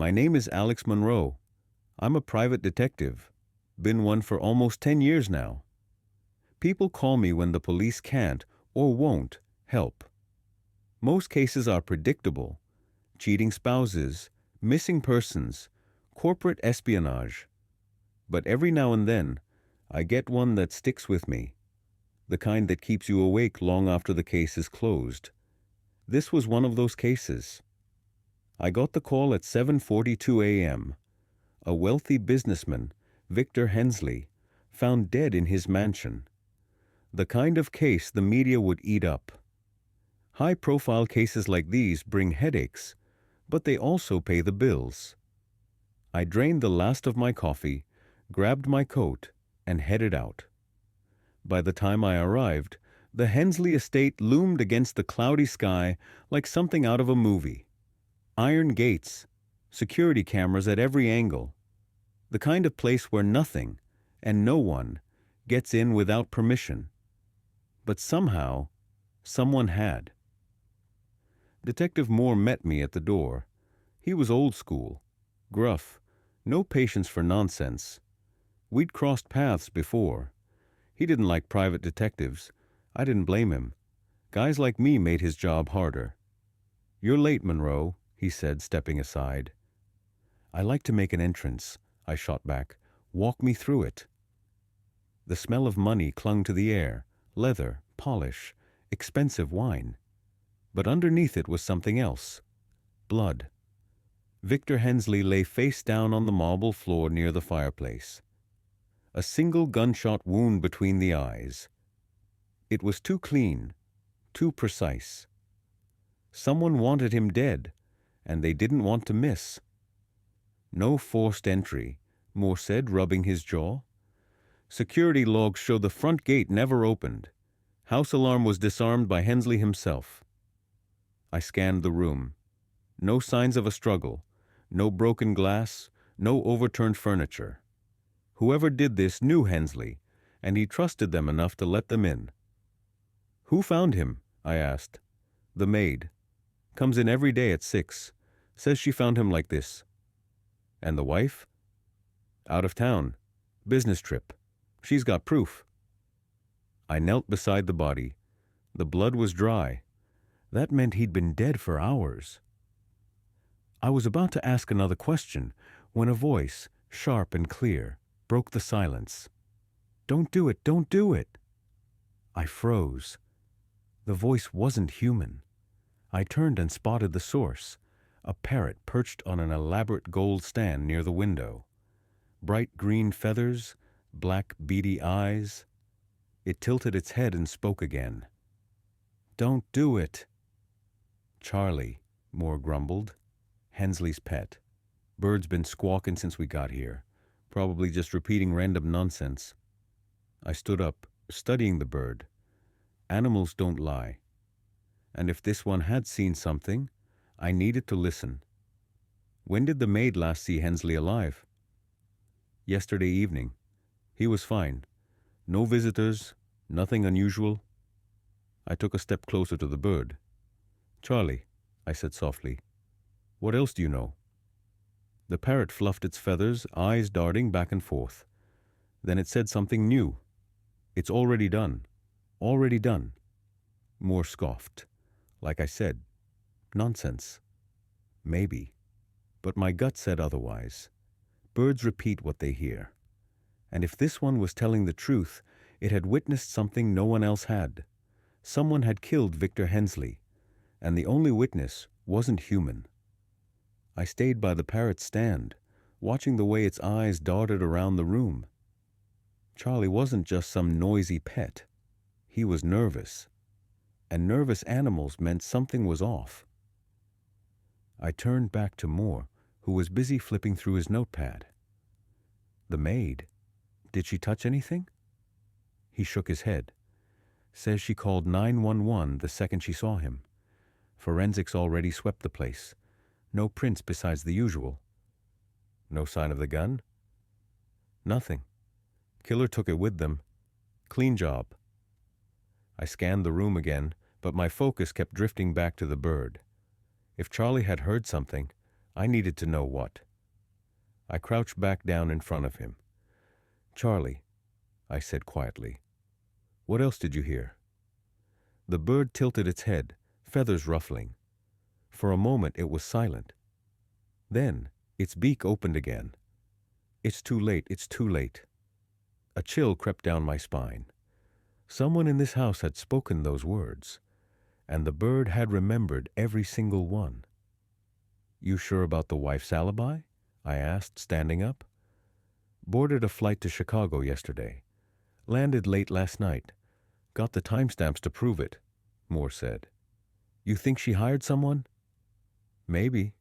My name is Alex Monroe. I'm a private detective. Been one for almost 10 years now. People call me when the police can't or won't help. Most cases are predictable: cheating spouses, missing persons, corporate espionage. But every now and then, I get one that sticks with me, the kind that keeps you awake long after the case is closed. This was one of those cases. I got the call at 7:42 a.m. A wealthy businessman, Victor Hensley, found dead in his mansion. The kind of case the media would eat up. High-profile cases like these bring headaches, but they also pay the bills. I drained the last of my coffee, grabbed my coat, and headed out. By the time I arrived, the Hensley estate loomed against the cloudy sky like something out of a movie. Iron gates, security cameras at every angle. The kind of place where nothing, and no one, gets in without permission. But somehow, someone had. Detective Moore met me at the door. He was old school, gruff, no patience for nonsense. We'd crossed paths before. He didn't like private detectives. I didn't blame him. Guys like me made his job harder. "You're late, Monroe," he said, stepping aside. "I like to make an entrance," I shot back. "Walk me through it." The smell of money clung to the air: leather, polish, expensive wine. But underneath it was something else: blood. Victor Hensley lay face down on the marble floor near the fireplace. A single gunshot wound between the eyes. It was too clean, too precise. Someone wanted him dead, and they didn't want to miss. "No forced entry," Moore said, rubbing his jaw. "Security logs show the front gate never opened. House alarm was disarmed by Hensley himself." I scanned the room. No signs of a struggle, no broken glass, no overturned furniture. Whoever did this knew Hensley, and he trusted them enough to let them in. "Who found him?" I asked. "The maid. Comes in every day at 6. Says she found him like this." "And the wife?" "Out of town. Business trip. She's got proof." I knelt beside the body. The blood was dry. That meant he'd been dead for hours. I was about to ask another question when a voice, sharp and clear, broke the silence. "Don't do it! Don't do it!" I froze. The voice wasn't human. I turned and spotted the source, a parrot perched on an elaborate gold stand near the window. Bright green feathers, black beady eyes. It tilted its head and spoke again. "Don't do it." "Charlie," Moore grumbled. "Hensley's pet. Bird's been squawking since we got here. Probably just repeating random nonsense." I stood up, studying the bird. Animals don't lie. And if this one had seen something, I needed to listen. "When did the maid last see Hensley alive?" "Yesterday evening. He was fine. No visitors, nothing unusual." I took a step closer to the bird. "Charlie," I said softly, "what else do you know?" The parrot fluffed its feathers, eyes darting back and forth. Then it said something new. "It's already done. Already done." Moore scoffed. Like I said, nonsense. Maybe. But my gut said otherwise. Birds repeat what they hear. And if this one was telling the truth, it had witnessed something no one else had. Someone had killed Victor Hensley, and the only witness wasn't human. I stayed by the parrot's stand, watching the way its eyes darted around the room. Charlie wasn't just some noisy pet. He was nervous. And nervous animals meant something was off. I turned back to Moore, who was busy flipping through his notepad. "The maid. Did she touch anything?" He shook his head. "Says she called 911 the second she saw him. Forensics already swept the place. No prints besides the usual." "No sign of the gun?" "Nothing. Killer took it with them. Clean job." I scanned the room again, but my focus kept drifting back to the bird. If Charlie had heard something, I needed to know what. I crouched back down in front of him. "Charlie," I said quietly, "what else did you hear?" The bird tilted its head, feathers ruffling. For a moment it was silent. Then its beak opened again. "It's too late, it's too late." A chill crept down my spine. Someone in this house had spoken those words, and the bird had remembered every single one. "You sure about the wife's alibi?" I asked, standing up. "Boarded a flight to Chicago yesterday. Landed late last night. Got the timestamps to prove it," Moore said. "You think she hired someone?" "Maybe."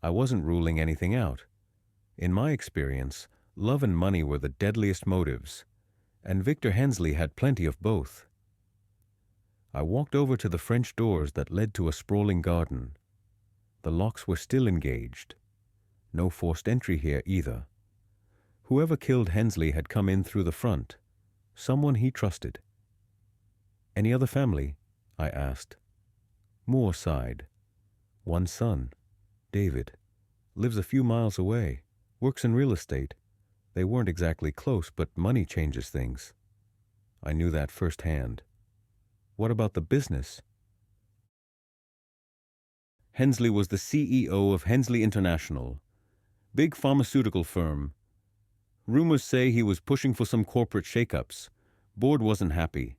I wasn't ruling anything out. In my experience, love and money were the deadliest motives, and Victor Hensley had plenty of both. I walked over to the French doors that led to a sprawling garden. The locks were still engaged. No forced entry here either. Whoever killed Hensley had come in through the front, someone he trusted. "Any other family?" I asked. Moore sighed. "One son, David. Lives a few miles away. Works in real estate. They weren't exactly close, but money changes things." I knew that firsthand. "What about the business?" Hensley was the CEO of Hensley International, big pharmaceutical firm. Rumors say he was pushing for some corporate shakeups. Board wasn't happy.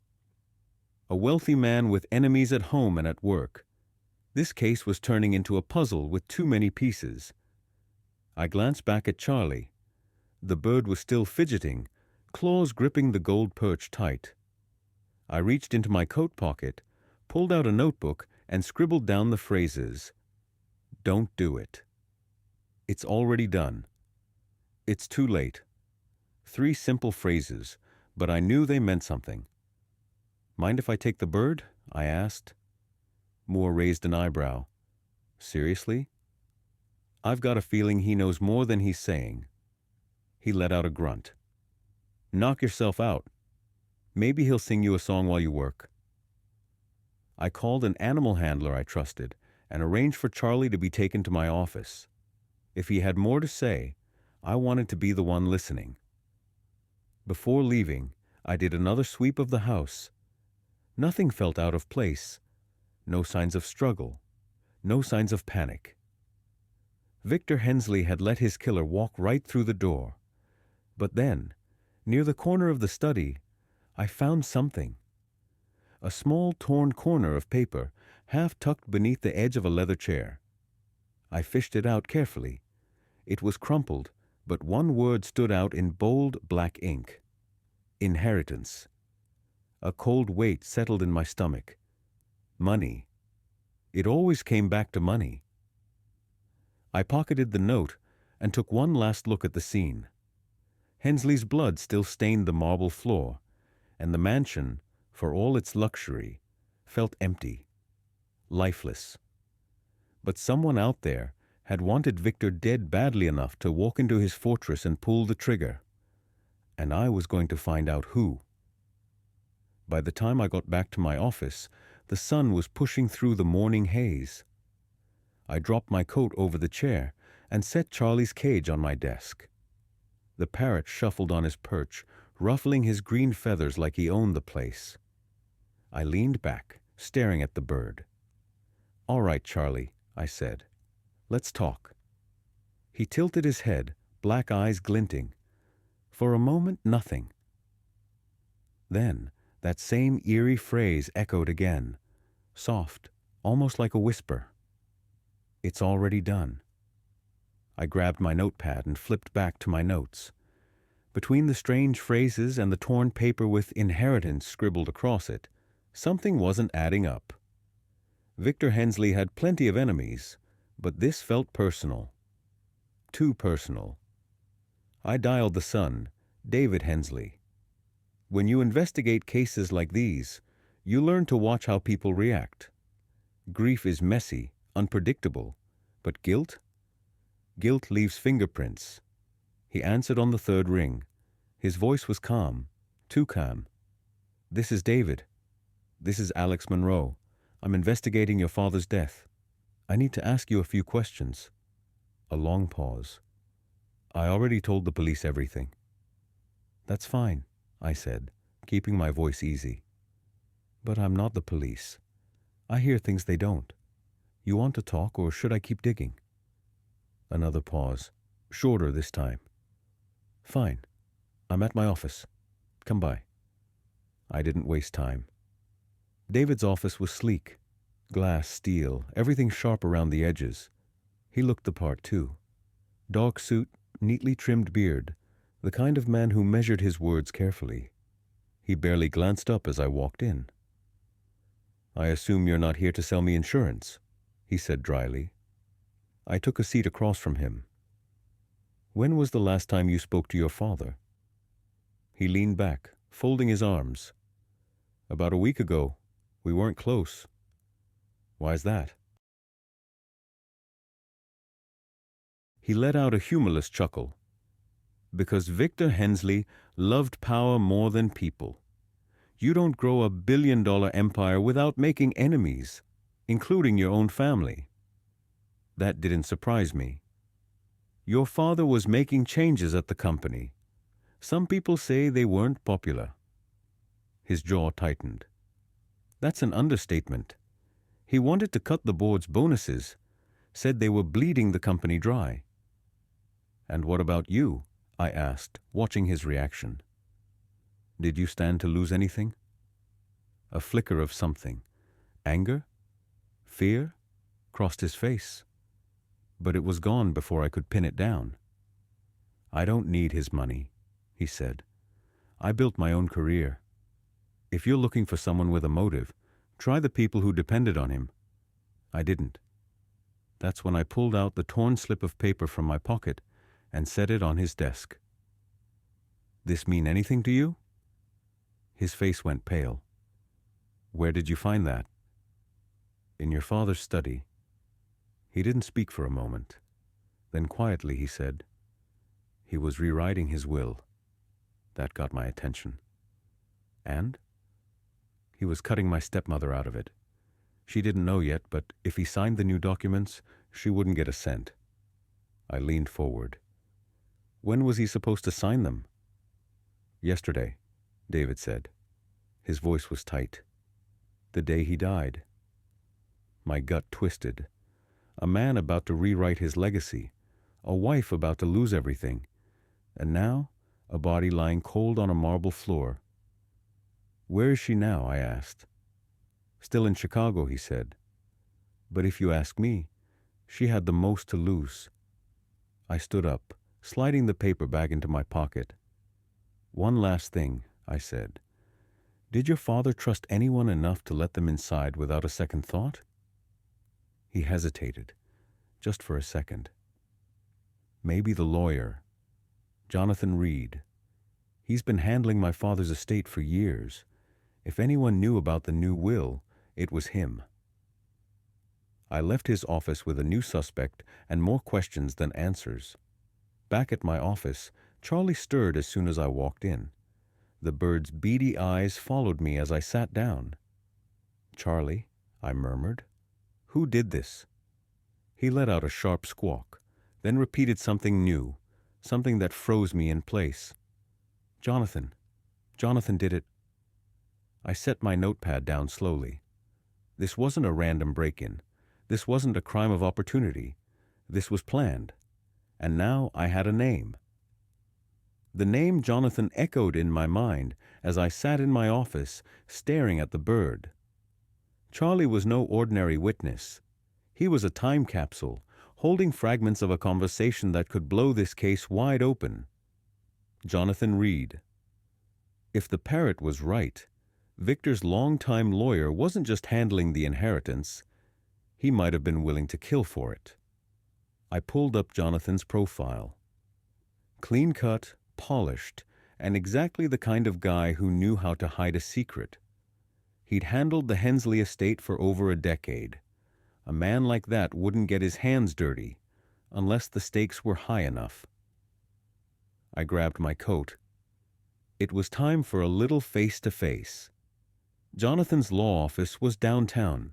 A wealthy man with enemies at home and at work. This case was turning into a puzzle with too many pieces. I glanced back at Charlie. The bird was still fidgeting, claws gripping the gold perch tight. I reached into my coat pocket, pulled out a notebook, and scribbled down the phrases. "Don't do it." "It's already done." "It's too late." 3 simple phrases, but I knew they meant something. "Mind if I take the bird?" I asked. Moore raised an eyebrow. "Seriously?" "I've got a feeling he knows more than he's saying." He let out a grunt. "Knock yourself out. Maybe he'll sing you a song while you work." I called an animal handler I trusted and arranged for Charlie to be taken to my office. If he had more to say, I wanted to be the one listening. Before leaving, I did another sweep of the house. Nothing felt out of place. No signs of struggle. No signs of panic. Victor Hensley had let his killer walk right through the door. But then, near the corner of the study, I found something. A small torn corner of paper, half tucked beneath the edge of a leather chair. I fished it out carefully. It was crumpled, but one word stood out in bold black ink. Inheritance. A cold weight settled in my stomach. Money. It always came back to money. I pocketed the note and took one last look at the scene. Hensley's blood still stained the marble floor, and the mansion, for all its luxury, felt empty, lifeless. But someone out there had wanted Victor dead badly enough to walk into his fortress and pull the trigger. And I was going to find out who. By the time I got back to my office, the sun was pushing through the morning haze. I dropped my coat over the chair and set Charlie's cage on my desk. The parrot shuffled on his perch, ruffling his green feathers like he owned the place. I leaned back, staring at the bird. "All right, Charlie," I said. "Let's talk." He tilted his head, black eyes glinting. For a moment, nothing. Then that same eerie phrase echoed again, soft, almost like a whisper. "It's already done." I grabbed my notepad and flipped back to my notes. Between the strange phrases and the torn paper with inheritance scribbled across it, something wasn't adding up. Victor Hensley had plenty of enemies, but this felt personal. Too personal. I dialed the son, David Hensley. When you investigate cases like these, you learn to watch how people react. Grief is messy, unpredictable, but guilt? Guilt leaves fingerprints. He answered on the 3rd ring. His voice was calm, too calm. "This is David. This is Alex Monroe. I'm investigating your father's death." I need to ask you a few questions. A long pause. I already told the police everything. That's fine, I said, keeping my voice easy. But I'm not the police. I hear things they don't. You want to talk, or should I keep digging? Another pause, shorter this time. Fine. I'm at my office. Come by. I didn't waste time. David's office was sleek. Glass, steel, everything sharp around the edges. He looked the part, too. Dark suit, neatly trimmed beard, the kind of man who measured his words carefully. He barely glanced up as I walked in. I assume you're not here to sell me insurance, he said dryly. I took a seat across from him. When was the last time you spoke to your father? He leaned back, folding his arms. About a week ago. We weren't close. Why's that? He let out a humorless chuckle. Because Victor Hensley loved power more than people. You don't grow a billion-dollar empire without making enemies, including your own family. That didn't surprise me. Your father was making changes at the company. Some people say they weren't popular. His jaw tightened. That's an understatement. He wanted to cut the board's bonuses, said they were bleeding the company dry. And what about you? I asked, watching his reaction. Did you stand to lose anything? A flicker of something. Anger? Fear? Crossed his face. But it was gone before I could pin it down. I don't need his money, he said. I built my own career. If you're looking for someone with a motive, try the people who depended on him. I didn't. That's when I pulled out the torn slip of paper from my pocket and set it on his desk. This mean anything to you? His face went pale. Where did you find that? In your father's study. He didn't speak for a moment. Then quietly he said, he was rewriting his will. That got my attention. And? He was cutting my stepmother out of it. She didn't know yet, but if he signed the new documents, she wouldn't get a cent. I leaned forward. When was he supposed to sign them? Yesterday, David said. His voice was tight. The day he died. My gut twisted. A man about to rewrite his legacy. A wife about to lose everything. And now, a body lying cold on a marble floor. Where is she now? I asked. Still in Chicago, he said. But if you ask me, she had the most to lose. I stood up, sliding the paper back into my pocket. One last thing, I said. Did your father trust anyone enough to let them inside without a second thought? He hesitated, just for a second. Maybe the lawyer, Jonathan Reed. He's been handling my father's estate for years. If anyone knew about the new will, it was him. I left his office with a new suspect and more questions than answers. Back at my office, Charlie stirred as soon as I walked in. The bird's beady eyes followed me as I sat down. Charlie, I murmured, who did this? He let out a sharp squawk, then repeated something new, something that froze me in place. Jonathan did it. I set my notepad down slowly. This wasn't a random break-in. This wasn't a crime of opportunity. This was planned. And now I had a name. The name Jonathan echoed in my mind as I sat in my office, staring at the bird. Charlie was no ordinary witness. He was a time capsule, holding fragments of a conversation that could blow this case wide open. Jonathan Reed. If the Parrot was right, Victor's longtime lawyer wasn't just handling the inheritance. He might have been willing to kill for it. I pulled up Jonathan's profile. Clean-cut, polished, and exactly the kind of guy who knew how to hide a secret. He'd handled the Hensley estate for over a decade. A man like that wouldn't get his hands dirty, unless the stakes were high enough. I grabbed my coat. It was time for a little face-to-face. Jonathan's law office was downtown,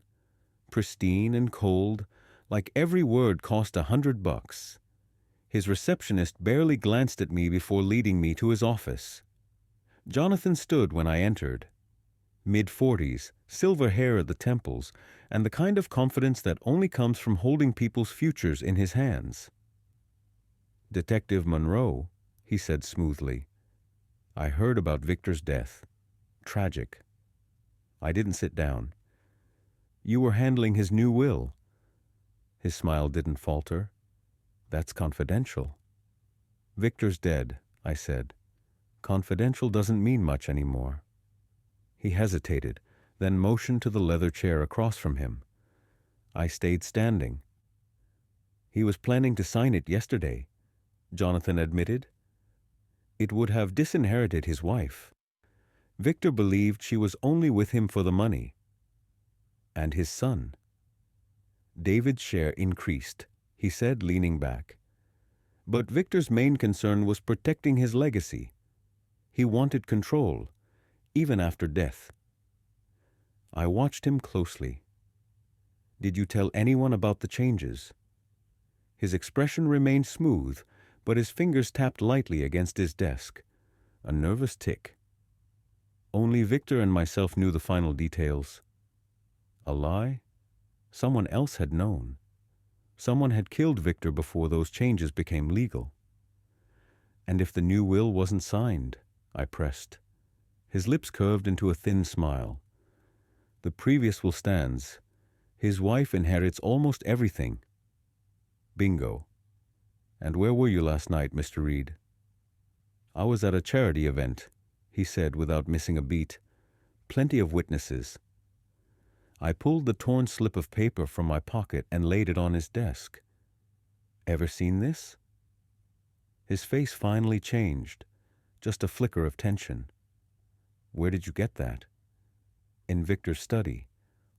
pristine and cold, like every word cost $100. His receptionist barely glanced at me before leading me to his office. Jonathan stood when I entered. Mid-40s, silver hair at the temples, and the kind of confidence that only comes from holding people's futures in his hands. "Detective Monroe," he said smoothly. "I heard about Victor's death. Tragic." I didn't sit down. "You were handling his new will." His smile didn't falter. "That's confidential." "Victor's dead," I said. "Confidential doesn't mean much anymore." He hesitated, then motioned to the leather chair across from him. I stayed standing. "He was planning to sign it yesterday," Jonathan admitted. "It would have disinherited his wife. Victor believed she was only with him for the money. And his son." David's share increased, he said, leaning back. But Victor's main concern was protecting his legacy. He wanted control, even after death. I watched him closely. "Did you tell anyone about the changes?" His expression remained smooth, but his fingers tapped lightly against his desk. A nervous tick. "Only Victor and myself knew the final details." A lie? Someone else had known. Someone had killed Victor before those changes became legal. "And if the new will wasn't signed?" I pressed. His lips curved into a thin smile. "The previous will stands. His wife inherits almost everything." Bingo. "And where were you last night, Mr. Reed?" "I was at a charity event," he said without missing a beat. "Plenty of witnesses." I pulled the torn slip of paper from my pocket and laid it on his desk. "Ever seen this?" His face finally changed, just a flicker of tension. "Where did you get that?" "In Victor's study.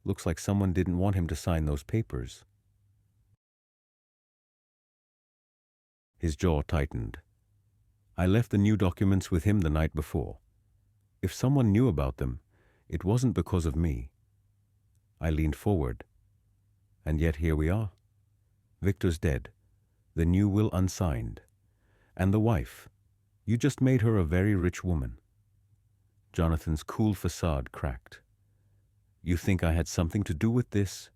Looks like someone didn't want him to sign those papers." His jaw tightened. "I left the new documents with him the night before. If someone knew about them, it wasn't because of me." I leaned forward. "And yet here we are. Victor's dead. The new will unsigned. And the wife. You just made her a very rich woman." Jonathan's cool facade cracked. "You think I had something to do with this?"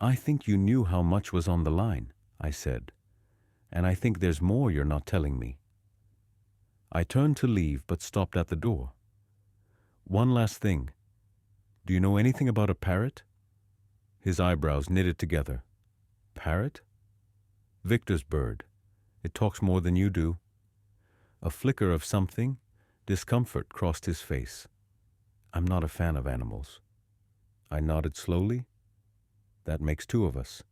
"I think you knew how much was on the line," I said. "And I think there's more you're not telling me." I turned to leave, but stopped at the door. "One last thing. Do you know anything about a parrot?" His eyebrows knitted together. "Parrot?" "Victor's bird. It talks more than you do." A flicker of something, discomfort, crossed his face. "I'm not a fan of animals." I nodded slowly. "That makes two of us."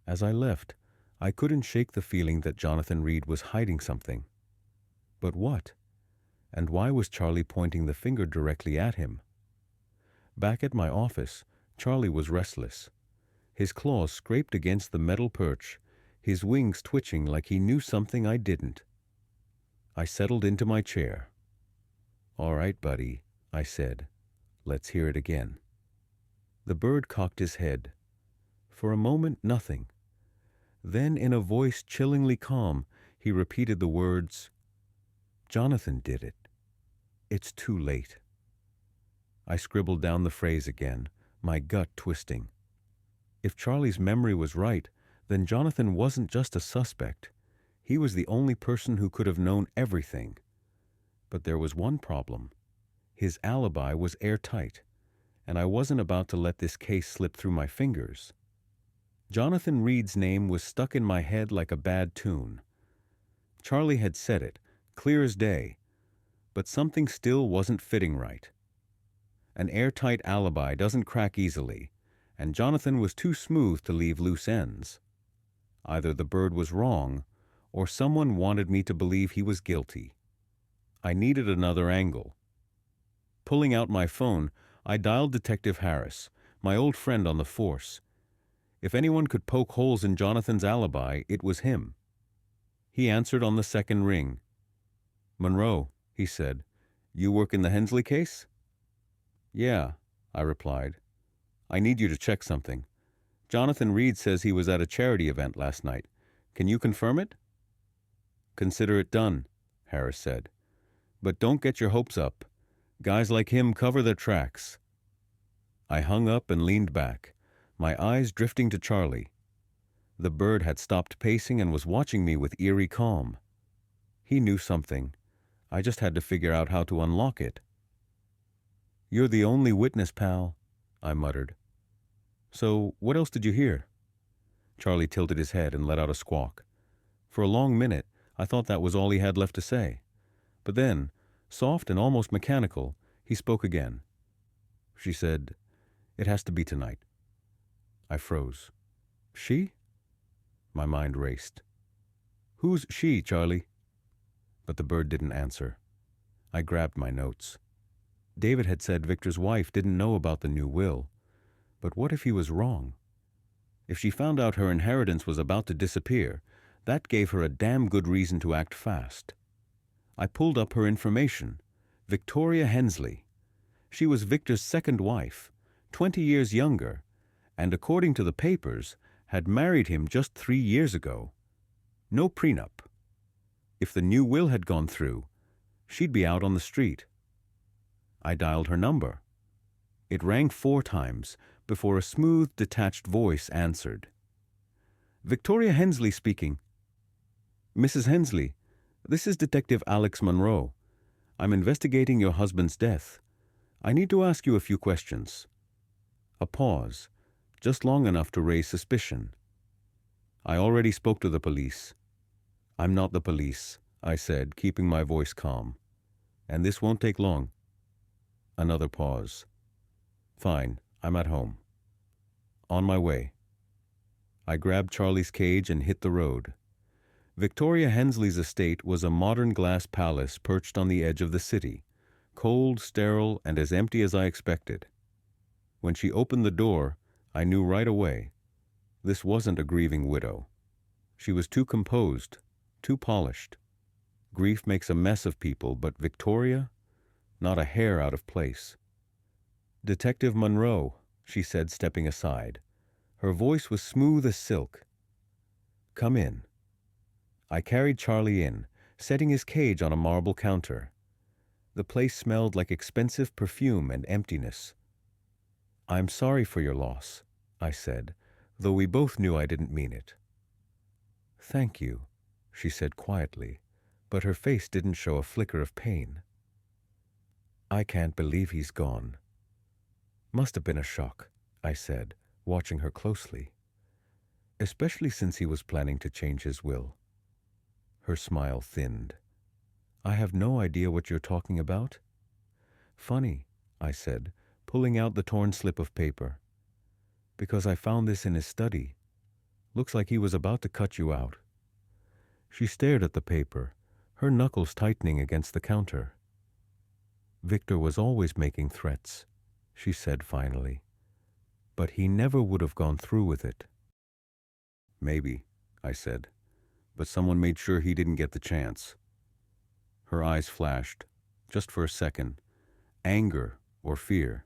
As I left, I couldn't shake the feeling that Jonathan Reed was hiding something. But what? And why was Charlie pointing the finger directly at him? Back at my office, Charlie was restless. His claws scraped against the metal perch, his wings twitching like he knew something I didn't. I settled into my chair. "All right, buddy," I said. "Let's hear it again." The bird cocked his head. For a moment, nothing. Then, in a voice chillingly calm, he repeated the words, "Jonathan did it. It's too late." I scribbled down the phrase again, my gut twisting. If Charlie's memory was right, then Jonathan wasn't just a suspect. He was the only person who could have known everything. But there was one problem. His alibi was airtight, and I wasn't about to let this case slip through my fingers. Jonathan Reed's name was stuck in my head like a bad tune. Charlie had said it, clear as day, but something still wasn't fitting right. An airtight alibi doesn't crack easily, and Jonathan was too smooth to leave loose ends. Either the bird was wrong, or someone wanted me to believe he was guilty. I needed another angle. Pulling out my phone, I dialed Detective Harris, my old friend on the force. If anyone could poke holes in Jonathan's alibi, it was him. He answered on the second ring. "Monroe," he said, "you work in the Hensley case?" "Yeah," I replied. "I need you to check something. Jonathan Reed says he was at a charity event last night. Can you confirm it? Consider it done, Harris said. But don't get your hopes up. Guys like him cover their tracks. I hung up and leaned back, my eyes drifting to Charlie. The bird had stopped pacing and was watching me with eerie calm. He knew something. I just had to figure out how to unlock it. You're the only witness, pal, I muttered. So, what else did you hear? Charlie tilted his head and let out a squawk. For a long minute, I thought that was all he had left to say. But then, soft and almost mechanical, he spoke again. She said, "It has to be tonight." I froze. She? My mind raced. Who's she, Charlie? But the bird didn't answer. I grabbed my notes. David had said Victor's wife didn't know about the new will. But what if he was wrong? If she found out her inheritance was about to disappear, that gave her a damn good reason to act fast. I pulled up her information. Victoria Hensley. She was Victor's second wife, 20 years younger, and according to the papers, had married him just 3 years ago. No prenup. If the new will had gone through, she'd be out on the street. I dialed her number. It rang 4 times before a smooth, detached voice answered. Victoria Hensley speaking. Mrs. Hensley, this is Detective Alex Monroe. I'm investigating your husband's death. I need to ask you a few questions. A pause, just long enough to raise suspicion. I already spoke to the police. I'm not the police, I said, keeping my voice calm. And this won't take long. Another pause. Fine, I'm at home. On my way. I grabbed Charlie's cage and hit the road. Victoria Hensley's estate was a modern glass palace perched on the edge of the city, cold, sterile, and as empty as I expected. When she opened the door, I knew right away. This wasn't a grieving widow. She was too composed, too polished. Grief makes a mess of people, but Victoria? Not a hair out of place. Detective Monroe, she said, stepping aside. Her voice was smooth as silk. Come in. I carried Charlie in, setting his cage on a marble counter. The place smelled like expensive perfume and emptiness. I'm sorry for your loss, I said, though we both knew I didn't mean it. Thank you, she said quietly, but her face didn't show a flicker of pain. I can't believe he's gone. Must have been a shock, I said, watching her closely. Especially since he was planning to change his will. Her smile thinned. I have no idea what you're talking about. Funny, I said, pulling out the torn slip of paper. Because I found this in his study. Looks like he was about to cut you out. She stared at the paper, her knuckles tightening against the counter. Victor was always making threats, she said finally. But he never would have gone through with it. Maybe, I said, but someone made sure he didn't get the chance. Her eyes flashed, just for a second, anger or fear.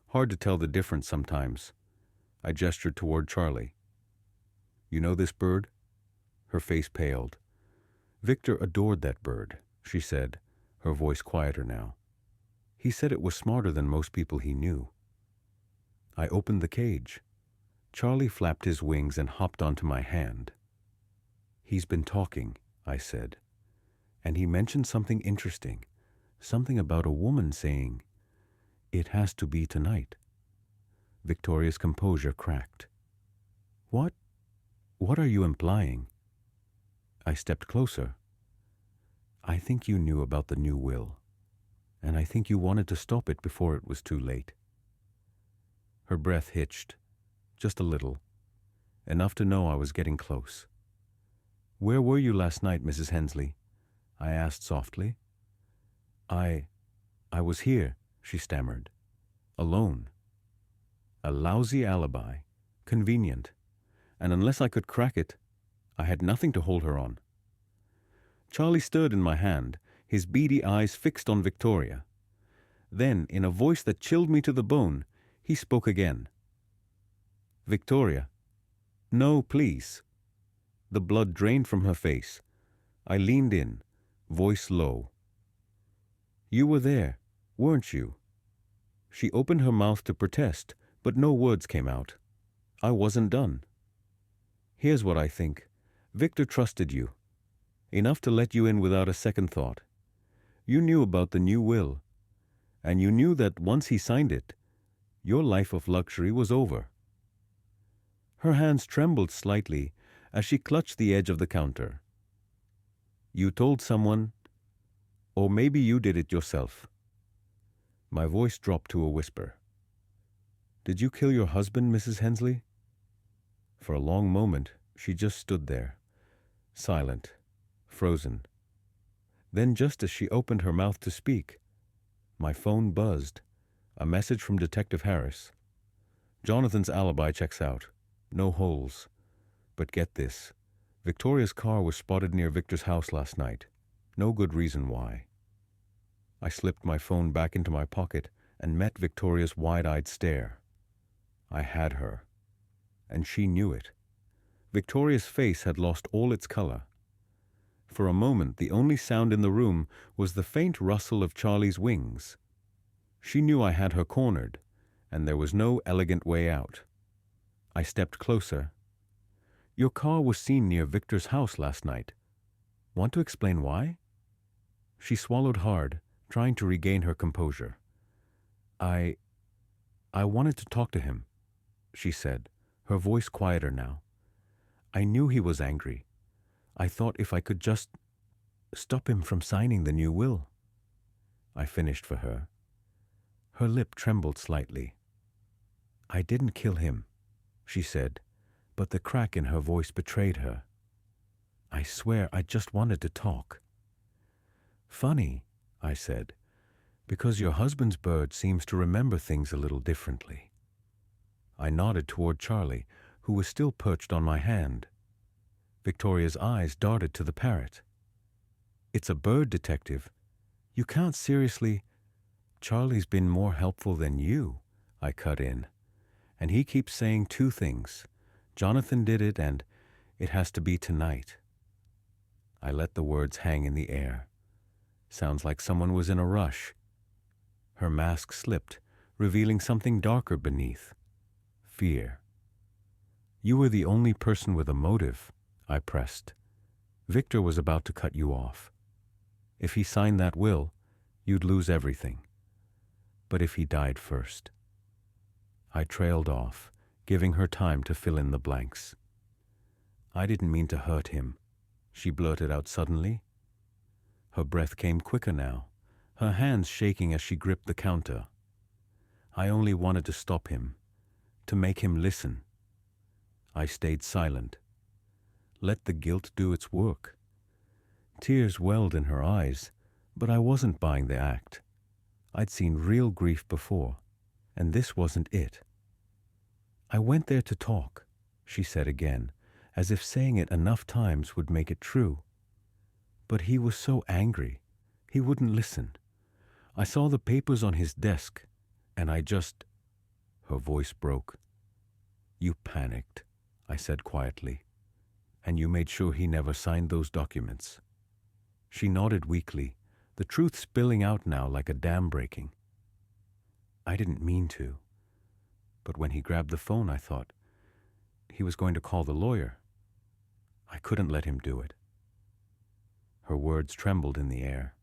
Hard to tell the difference sometimes. I gestured toward Charlie. You know this bird? Her face paled. Victor adored that bird, she said, her voice quieter now. He said it was smarter than most people he knew. I opened the cage. Charlie flapped his wings and hopped onto my hand. He's been talking, I said, and he mentioned something interesting, something about a woman saying, "It has to be tonight." Victoria's composure cracked. What are you implying? I stepped closer. I think you knew about the new will, and I think you wanted to stop it before it was too late. Her breath hitched, just a little, enough to know I was getting close. Where were you last night, Mrs. Hensley? I asked softly. I was here, she stammered. Alone. A lousy alibi. Convenient. And unless I could crack it, I had nothing to hold her on. Charlie stood in my hand, his beady eyes fixed on Victoria. Then, in a voice that chilled me to the bone, he spoke again. Victoria. No, please. The blood drained from her face. I leaned in, voice low. You were there, weren't you? She opened her mouth to protest, but no words came out. I wasn't done. Here's what I think. Victor trusted you. Enough to let you in without a second thought. You knew about the new will, and you knew that once he signed it, your life of luxury was over. Her hands trembled slightly as she clutched the edge of the counter. You told someone, or maybe you did it yourself. My voice dropped to a whisper. Did you kill your husband, Mrs. Hensley? For a long moment, she just stood there, silent, frozen. Then, just as she opened her mouth to speak, my phone buzzed. A message from Detective Harris. Jonathan's alibi checks out. No holes. But get this. Victoria's car was spotted near Victor's house last night. No good reason why. I slipped my phone back into my pocket and met Victoria's wide-eyed stare. I had her. And she knew it. Victoria's face had lost all its color. For a moment, the only sound in the room was the faint rustle of Charlie's wings. She knew I had her cornered, and there was no elegant way out. I stepped closer. Your car was seen near Victor's house last night. Want to explain why? She swallowed hard, trying to regain her composure. I wanted to talk to him, she said, her voice quieter now. I knew he was angry. I thought if I could just stop him from signing the new will. I finished for her. Her lip trembled slightly. I didn't kill him, she said, but the crack in her voice betrayed her. I swear I just wanted to talk. Funny, I said, because your husband's bird seems to remember things a little differently. I nodded toward Charlie, who was still perched on my hand. Victoria's eyes darted to the parrot. It's a bird, Detective. You can't seriously... Charlie's been more helpful than you, I cut in. And he keeps saying two things. Jonathan did it, and it has to be tonight. I let the words hang in the air. Sounds like someone was in a rush. Her mask slipped, revealing something darker beneath. Fear. You were the only person with a motive, I pressed. Victor was about to cut you off. If he signed that will, you'd lose everything. But if he died first... I trailed off, giving her time to fill in the blanks. I didn't mean to hurt him, she blurted out suddenly. Her breath came quicker now, her hands shaking as she gripped the counter. I only wanted to stop him, to make him listen. I stayed silent. Let the guilt do its work. Tears welled in her eyes, but I wasn't buying the act. I'd seen real grief before, and this wasn't it. I went there to talk, she said again, as if saying it enough times would make it true. But he was so angry, he wouldn't listen. I saw the papers on his desk, and I just... Her voice broke. You panicked, I said quietly, and you made sure he never signed those documents. She nodded weakly, the truth spilling out now like a dam breaking. I didn't mean to. But when he grabbed the phone, I thought he was going to call the lawyer. I couldn't let him do it. Her words trembled in the air.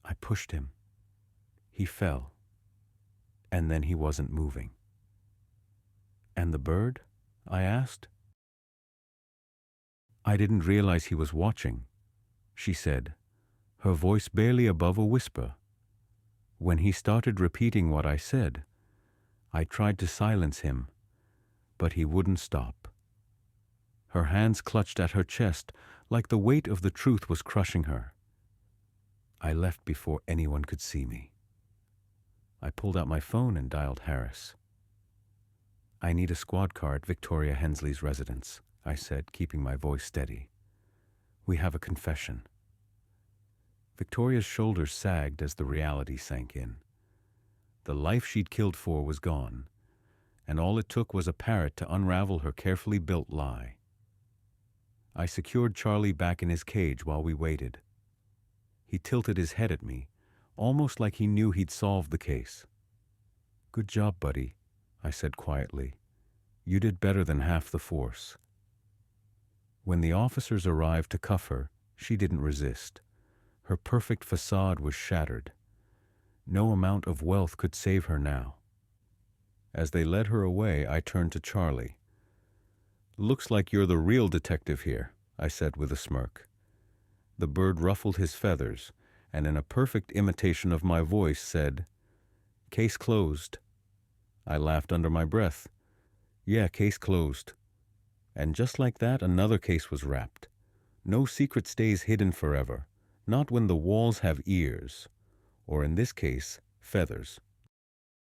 I pushed him. He fell. And then he wasn't moving. And the bird? I asked. I didn't realize he was watching, she said, her voice barely above a whisper. When he started repeating what I said, I tried to silence him, but he wouldn't stop. Her hands clutched at her chest like the weight of the truth was crushing her. I left before anyone could see me. I pulled out my phone and dialed Harris. I need a squad car at Victoria Hensley's residence, I said, keeping my voice steady. We have a confession. Victoria's shoulders sagged as the reality sank in. The life she'd killed for was gone, and all it took was a parrot to unravel her carefully built lie. I secured Charlie back in his cage while we waited. He tilted his head at me, almost like he knew he'd solved the case. "Good job, buddy," I said quietly. "You did better than half the force." When the officers arrived to cuff her, she didn't resist. Her perfect facade was shattered. No amount of wealth could save her now. As they led her away, I turned to Charlie. "Looks like you're the real detective here," I said with a smirk. The bird ruffled his feathers, and in a perfect imitation of my voice said, "Case closed." I laughed under my breath. "Yeah, case closed." And just like that, another case was wrapped. No secret stays hidden forever, not when the walls have ears, or in this case, feathers.